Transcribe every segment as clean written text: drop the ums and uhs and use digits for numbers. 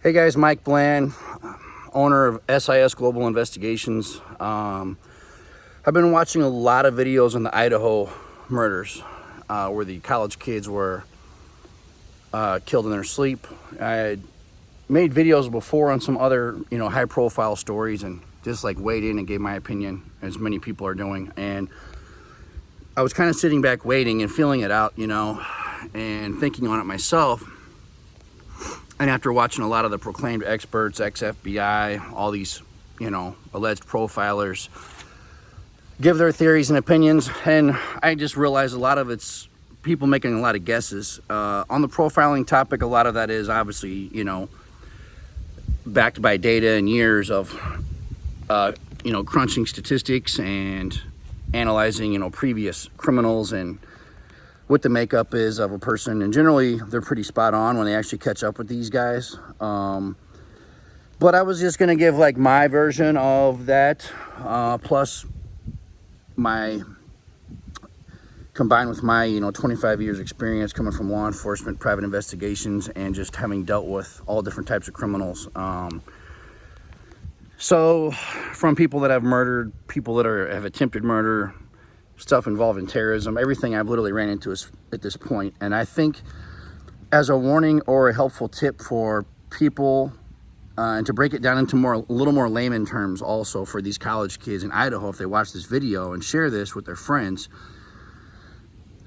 Hey guys, Mike Bland, owner of S.I.S Global Investigations. I've been watching a lot of videos on the Idaho murders where the college kids were killed in their sleep. I had made videos before on some other, high profile stories and just like weighed in and gave my opinion, as many people are doing. And I was kind of sitting back waiting and feeling it out, and thinking on it myself. And after watching a lot of the proclaimed experts, ex-FBI, all these, alleged profilers give their theories and opinions, and I just realized a lot of it's people making a lot of guesses. On the profiling topic, a lot of that is obviously, backed by data and years of, crunching statistics and analyzing, previous criminals and what the makeup is of a person, and generally they're pretty spot on when they actually catch up with these guys. But I was just gonna give like my version of that, plus my combined with my 25 years experience coming from law enforcement, private investigations, and just having dealt with all different types of criminals. So from people that have murdered, people that have attempted murder, stuff involving terrorism, everything I've literally ran into at this point. And I think as a warning or a helpful tip for people, and to break it down into a little more layman terms also for these college kids in Idaho, if they watch this video and share this with their friends,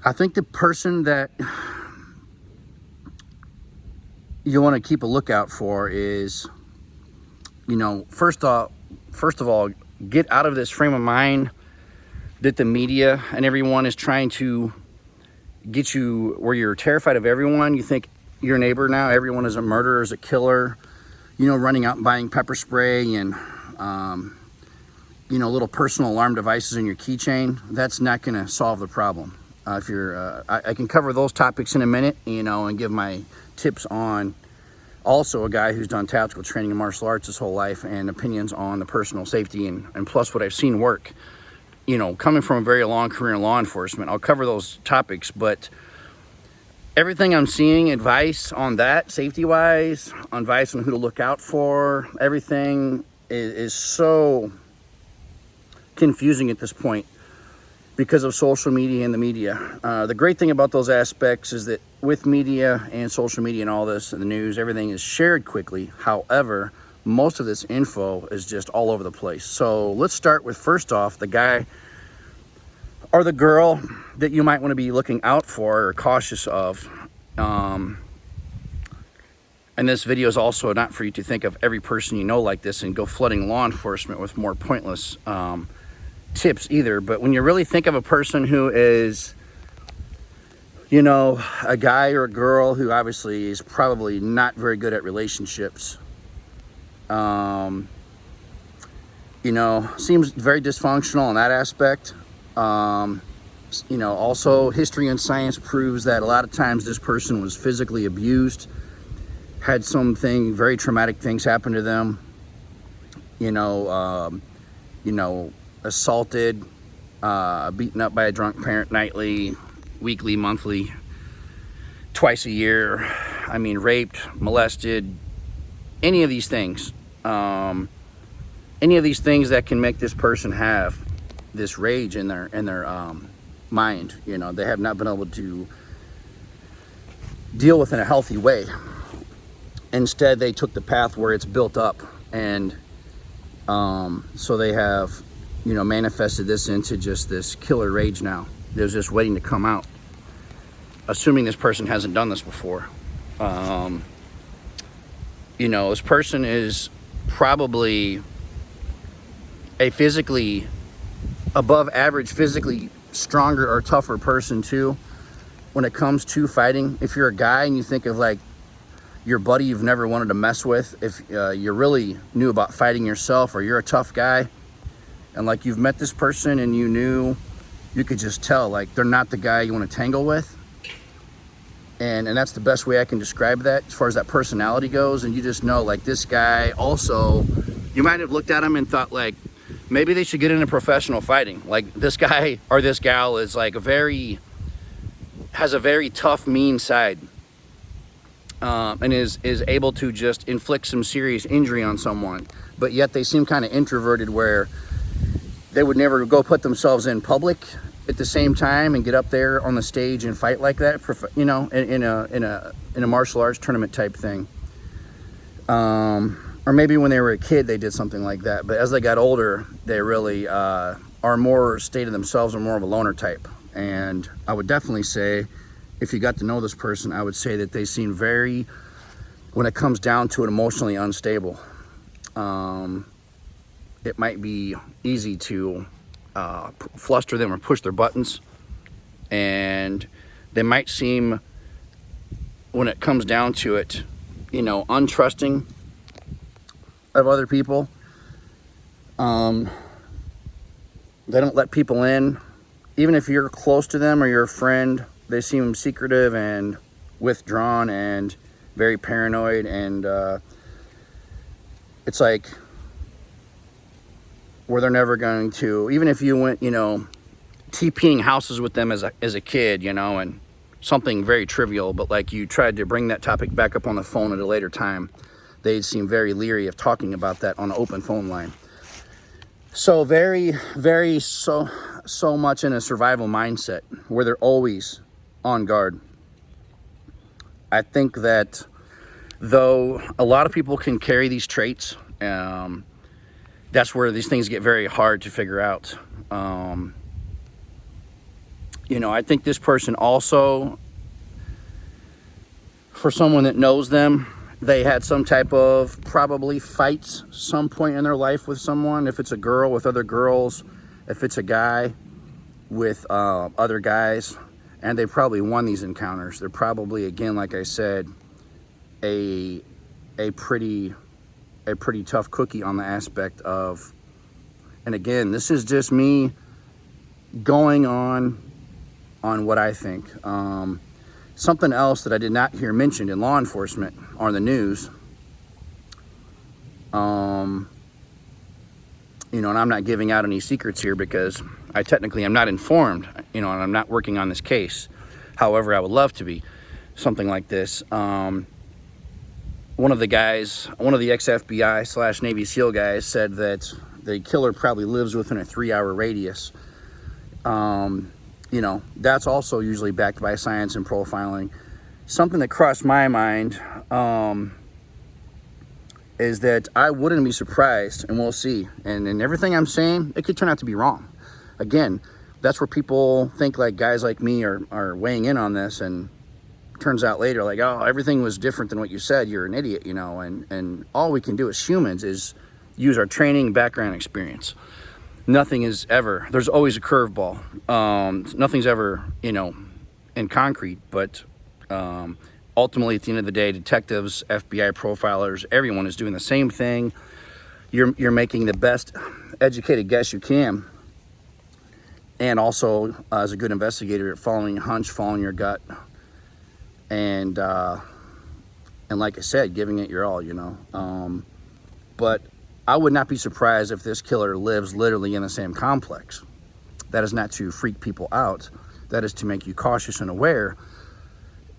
I think the person that you want to keep a lookout for is, first of all, get out of this frame of mind that the media and everyone is trying to get you where you're terrified of everyone. You think your neighbor now, everyone is a murderer, is a killer, running out and buying pepper spray and, little personal alarm devices in your keychain. That's not going to solve the problem. If you're, I can cover those topics in a minute, and give my tips on also a guy who's done tactical training in martial arts his whole life and opinions on the personal safety and plus what I've seen work. Coming from a very long career in law enforcement, I'll cover those topics, but everything I'm seeing, advice on that, safety-wise, advice on who to look out for, everything is so confusing at this point because of social media and the media. The great thing about those aspects is that with media and social media and all this and the news, everything is shared quickly. However, most of this info is just all over the place. So let's start with, first off, the guy or the girl that you might want to be looking out for or cautious of. And this video is also not for you to think of every person you know like this and go flooding law enforcement with more pointless tips either. But when you really think of a person who is, a guy or a girl who obviously is probably not very good at relationships, seems very dysfunctional in that aspect. Also history and science proves that a lot of times this person was physically abused, had something, very traumatic things happen to them, assaulted, beaten up by a drunk parent nightly, weekly, monthly, twice a year. Raped, molested, any of these things. Any of these things that can make this person have this rage in their mind. They have not been able to deal with in a healthy way. Instead, they took the path where it's built up, and so they have, manifested this into just this killer rage now. They're just waiting to come out, assuming this person hasn't done this before. This person is probably a physically above average, physically stronger or tougher person too when it comes to fighting. If you're a guy and you think of like your buddy you've never wanted to mess with, if you really knew about fighting yourself, or you're a tough guy and like you've met this person and you could just tell like they're not the guy you want to tangle with, and that's the best way I can describe that as far as that personality goes. And you just know like this guy also, you might have looked at him and thought like maybe they should get into professional fighting. Like this guy or this gal is like has a very tough, mean side. and is able to just inflict some serious injury on someone, but yet they seem kind of introverted, where they would never go put themselves in public at the same time and get up there on the stage and fight like that, you know, in a martial arts tournament type thing. Or maybe when they were a kid they did something like that, but as they got older they really are more state of themselves, or more of a loner type. And I would definitely say, if you got to know this person, I would say that they seem very, when it comes down to it, emotionally unstable. It might be easy to fluster them or push their buttons, and they might seem, when it comes down to it, you know, untrusting of other people. They don't let people in, even if you're close to them or you're a friend. They seem secretive and withdrawn and very paranoid, and it's like where they're never going to, even if you went, you know, TPing houses with them as a kid, you know, and something very trivial, but like you tried to bring that topic back up on the phone at a later time, they'd seem very leery of talking about that on an open phone line. So very, very so much in a survival mindset where they're always on guard. I think that though a lot of people can carry these traits, that's where these things get very hard to figure out. You know, I think this person also, for someone that knows them, they had some type of probably fights some point in their life with someone. If it's a girl, with other girls. If it's a guy, with other guys. And they probably won these encounters. They're probably, again, like I said, a pretty tough cookie on the aspect of, and again, this is just me going on what I think. Something else that I did not hear mentioned in law enforcement or in the news, you know, and I'm not giving out any secrets here because I technically am not informed, you know, and I'm not working on this case. However, I would love to be something like this. One of the ex-FBI / Navy SEAL guys said that the killer probably lives within a 3-hour radius. You know, that's also usually backed by science and profiling. Something that crossed my mind is that I wouldn't be surprised, and we'll see. And everything I'm saying, it could turn out to be wrong. Again, that's where people think like guys like me are weighing in on this, and turns out later like, oh, everything was different than what you said, you're an idiot, you know. And all we can do as humans is use our training, background, experience. Nothing is ever, there's always a curveball. Nothing's ever, you know, in concrete, but ultimately at the end of the day, detectives, FBI profilers, everyone is doing the same thing. You're making the best educated guess you can, and also as a good investigator, following your hunch, following your gut, and like I said, giving it your all, you know. But I would not be surprised if this killer lives literally in the same complex. That is not to freak people out. That is to make you cautious and aware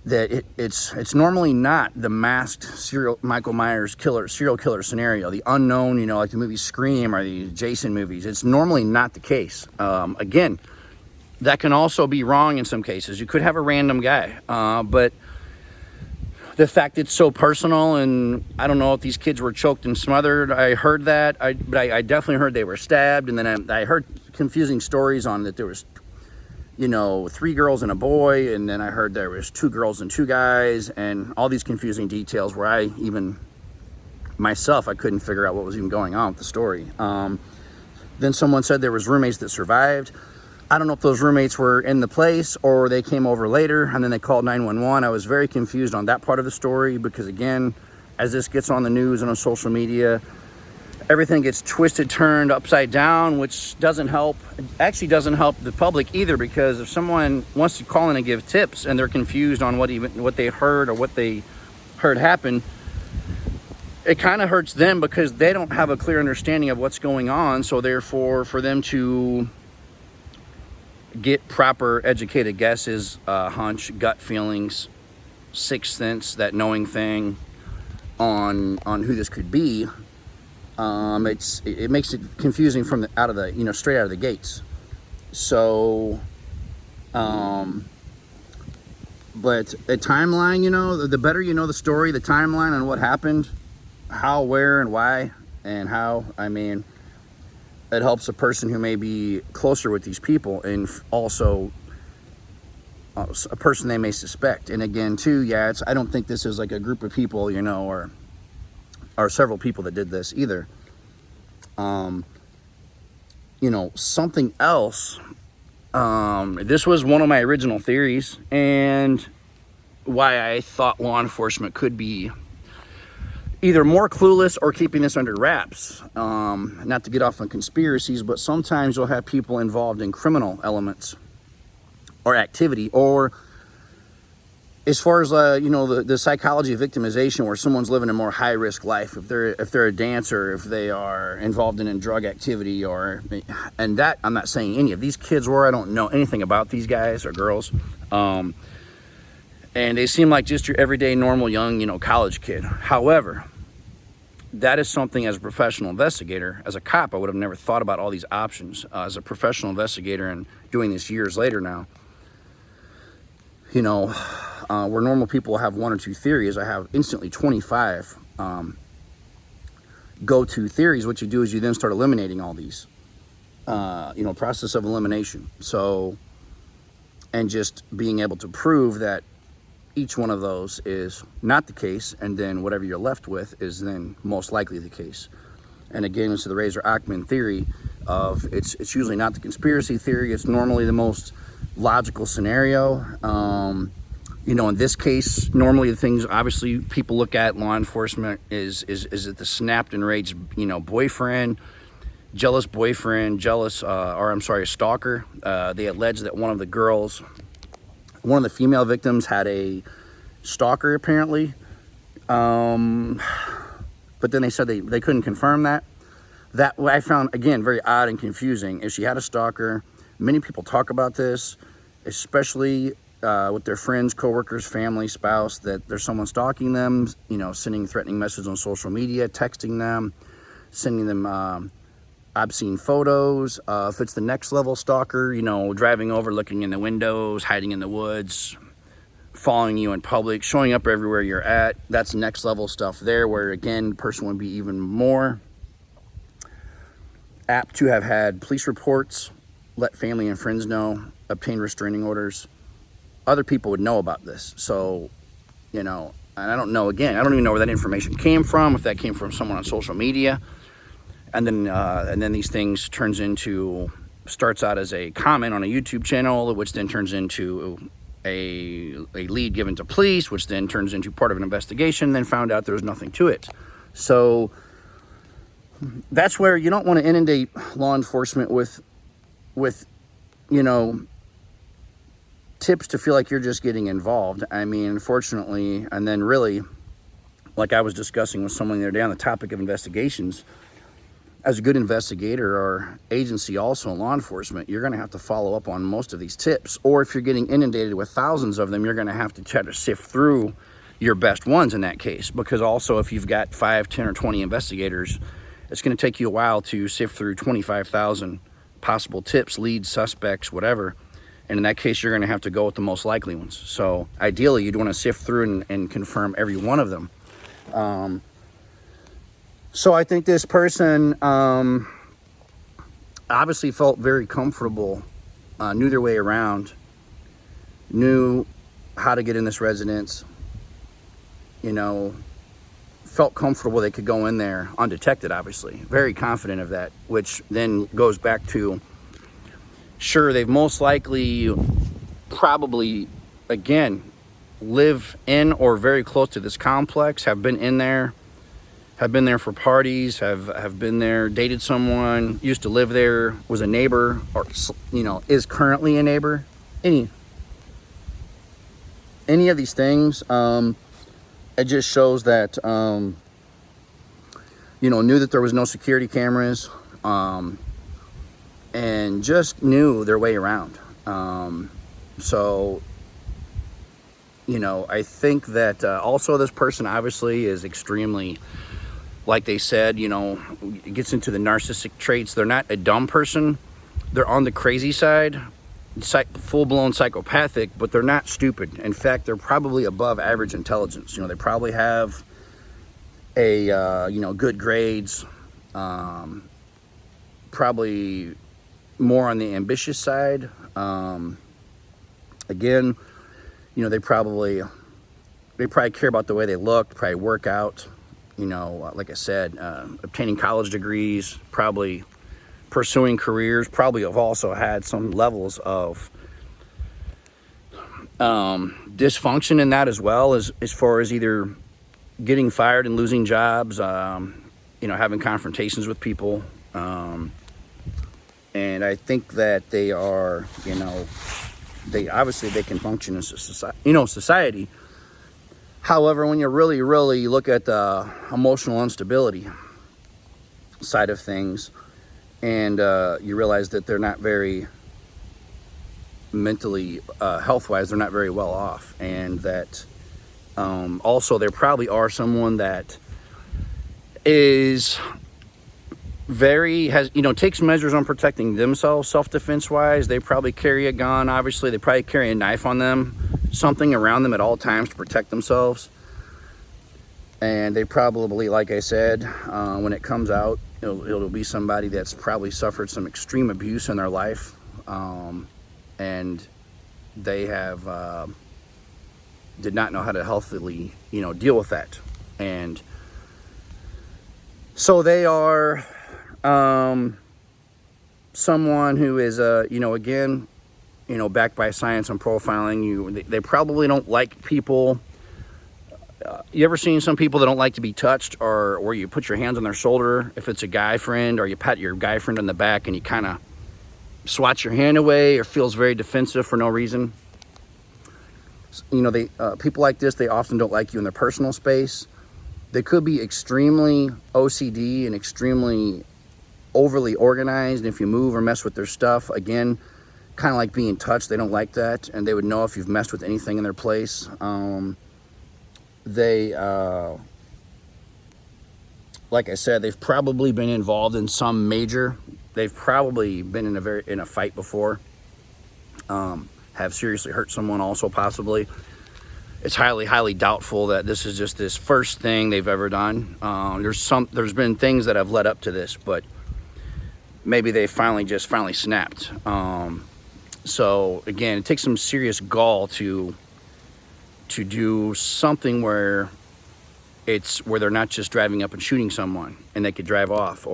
that it's normally not the masked Michael Myers serial killer scenario, the unknown, you know, like the movie Scream or the Jason movies. It's normally not the case. Again, that can also be wrong in some cases. You could have a random guy, but the fact it's so personal, and I don't know if these kids were choked and smothered. I heard that, but I definitely heard they were stabbed, and then I heard confusing stories on that there was, you know, 3 girls and a boy, and then I heard there was 2 girls and 2 guys, and all these confusing details where I even myself, I couldn't figure out what was even going on with the story. Then someone said there was roommates that survived. I don't know if those roommates were in the place or they came over later and then they called 911. I was very confused on that part of the story because, again, as this gets on the news and on social media, everything gets twisted, turned upside down, which doesn't help. It actually doesn't help the public either, because if someone wants to call in and give tips and they're confused on what they heard or what they heard happen, it kind of hurts them because they don't have a clear understanding of what's going on. So therefore, for them to get proper educated guesses, hunch, gut feelings, sixth sense, that knowing thing on who this could be. It makes it confusing from straight out of the gates. So, but a timeline, the better you know the story, the timeline on what happened, how, where, and why, and how, it helps a person who may be closer with these people, and also a person they may suspect. And again, too, I don't think this is like a group of people, or several people that did this either. Something else. This was one of my original theories, and why I thought law enforcement could be either more clueless or keeping this under wraps. Not to get off on conspiracies, but sometimes you'll have people involved in criminal elements or activity, or as far as the psychology of victimization, where someone's living a more high-risk life, if they're a dancer, if they are involved in drug activity, and that I'm not saying any of these kids were. I don't know anything about these guys or girls, and they seem like just your everyday normal young college kid. However, that is something, as a professional investigator, as a cop, I would have never thought about all these options. As a professional investigator and doing this years later now, where normal people have one or two theories, I have instantly 25 go-to theories. What you do is you then start eliminating all these, process of elimination. So, and just being able to prove that each one of those is not the case, and then whatever you're left with is then most likely the case. And again, it's the Razor-Achman theory of it's usually not the conspiracy theory. It's normally the most logical scenario. In this case, normally the things obviously people look at law enforcement is it the snapped, enraged boyfriend, jealous boyfriend, a stalker. They allege that one of the female victims had a stalker apparently, but then they said they couldn't confirm that. That I found, again, very odd and confusing. If she had a stalker, many people talk about this, especially with their friends, coworkers, family, spouse, that there's someone stalking them, sending threatening messages on social media, texting them, sending them obscene photos. If it's the next level stalker, driving over, looking in the windows, hiding in the woods, following you in public, showing up everywhere you're at, that's next level stuff there, where again, the person would be even more apt to have had police reports, let family and friends know, obtain restraining orders. Other people would know about this. So, and I don't know, again, I don't even know where that information came from, if that came from someone on social media. And then these things starts out as a comment on a YouTube channel, which then turns into a lead given to police, which then turns into part of an investigation, then found out there was nothing to it. So that's where you don't want to inundate law enforcement with tips to feel like you're just getting involved. Unfortunately, and then really, like I was discussing with someone the other day on the topic of investigations, as a good investigator or agency also in law enforcement, you're going to have to follow up on most of these tips. Or if you're getting inundated with thousands of them, you're going to have to try to sift through your best ones in that case. Because also, if you've got 5, 10, or 20 investigators, it's going to take you a while to sift through 25,000 possible tips, leads, suspects, whatever. And in that case, you're going to have to go with the most likely ones. So ideally, you'd want to sift through and confirm every one of them. So I think this person obviously felt very comfortable, knew their way around, knew how to get in this residence, felt comfortable they could go in there undetected, obviously. Very confident of that, which then goes back to, sure, they've most likely probably, again, live in or very close to this complex, have been in there, have been there for parties, have been there, dated someone, used to live there, was a neighbor, or is currently a neighbor. Any of these things, it just shows that knew that there was no security cameras, and just knew their way around. So I think that also this person obviously is extremely, like they said, it gets into the narcissistic traits. They're not a dumb person. They're on the crazy side, full-blown psychopathic, but they're not stupid. In fact, they're probably above average intelligence. They probably have a, good grades, probably more on the ambitious side. Again, they probably care about the way they look, probably work out, like I said, obtaining college degrees, probably pursuing careers, probably have also had some levels of dysfunction in that as well, as far as either getting fired and losing jobs, having confrontations with people. And I think that they are, they can function in society. However, when you really, really look at the emotional instability side of things, and you realize that they're not very mentally, health-wise, they're not very well off, and that also there probably are someone that is takes measures on protecting themselves, self-defense wise. They probably carry a gun. Obviously, they probably carry a knife on them, something around them at all times to protect themselves. And they probably, like I said, when it comes out, it'll be somebody that's probably suffered some extreme abuse in their life, and they have did not know how to healthily, deal with that. And so they are someone who is, again, backed by science and profiling. They probably don't like people. You ever seen some people that don't like to be touched, or where you put your hands on their shoulder if it's a guy friend, or you pat your guy friend on the back and you kind of swat your hand away, or feels very defensive for no reason? People like this, they often don't like you in their personal space. They could be extremely OCD and extremely overly organized. And if you move or mess with their stuff, again, kind of like being touched, they don't like that. And they would know if you've messed with anything in their place. Like I said, they've probably been involved in some major. They've probably been in a fight before. Have seriously hurt someone also, possibly. It's highly, highly doubtful that this is just this first thing they've ever done. There's been things that have led up to this, but maybe they finally snapped. So again, it takes some serious gall to do something where they're not just driving up and shooting someone and they could drive off,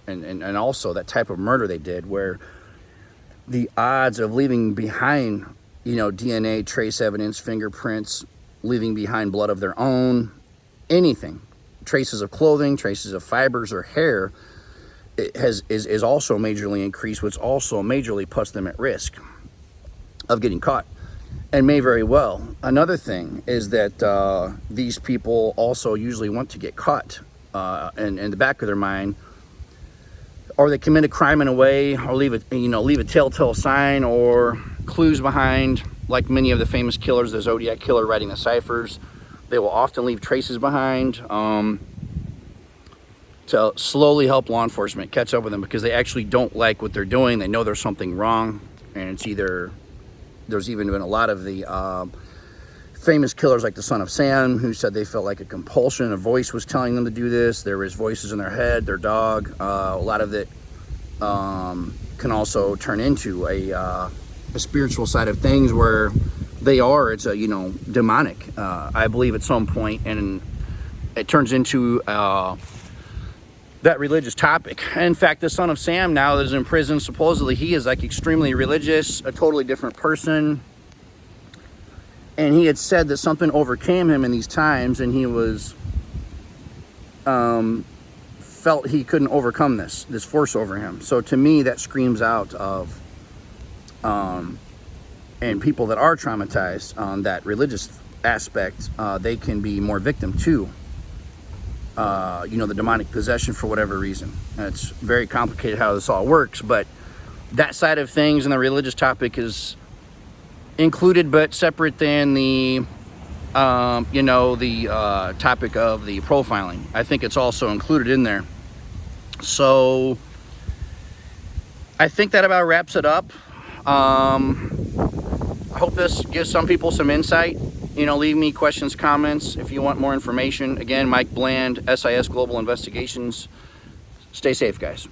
and also that type of murder they did, where the odds of leaving behind, DNA, trace evidence, fingerprints, leaving behind blood of their own, anything, traces of clothing, traces of fibers or hair, is also majorly increased, which also majorly puts them at risk of getting caught, and may very well. Another thing is that these people also usually want to get caught, in the back of their mind, or they commit a crime in a way, or leave a telltale sign or clues behind, like many of the famous killers, the Zodiac Killer writing the ciphers. They will often leave traces behind to slowly help law enforcement catch up with them, because they actually don't like what they're doing. They know there's something wrong, and there's even been a lot of the famous killers like the son of Sam, who said they felt like a compulsion, a voice was telling them to do this. There was voices in their head, their dog. A lot of it can also turn into a spiritual side of things, where it's demonic, I believe, at some point, and it turns into that religious topic. In fact, the son of Sam, now that is in prison, supposedly he is like extremely religious, a totally different person. And he had said that something overcame him in these times, and he was felt he couldn't overcome this force over him. So to me, that screams out of and people that are traumatized on that religious aspect, they can be more victim to the demonic possession for whatever reason. And it's very complicated how this all works, but that side of things and the religious topic is included but separate than the you know, the topic of the profiling. I think it's also included in there. So I think that about wraps it up. I hope this gives some people some insight. You know, leave me questions, comments if you want more information. Again, Mike Bland, S.I.S Global Investigations. Stay safe, guys.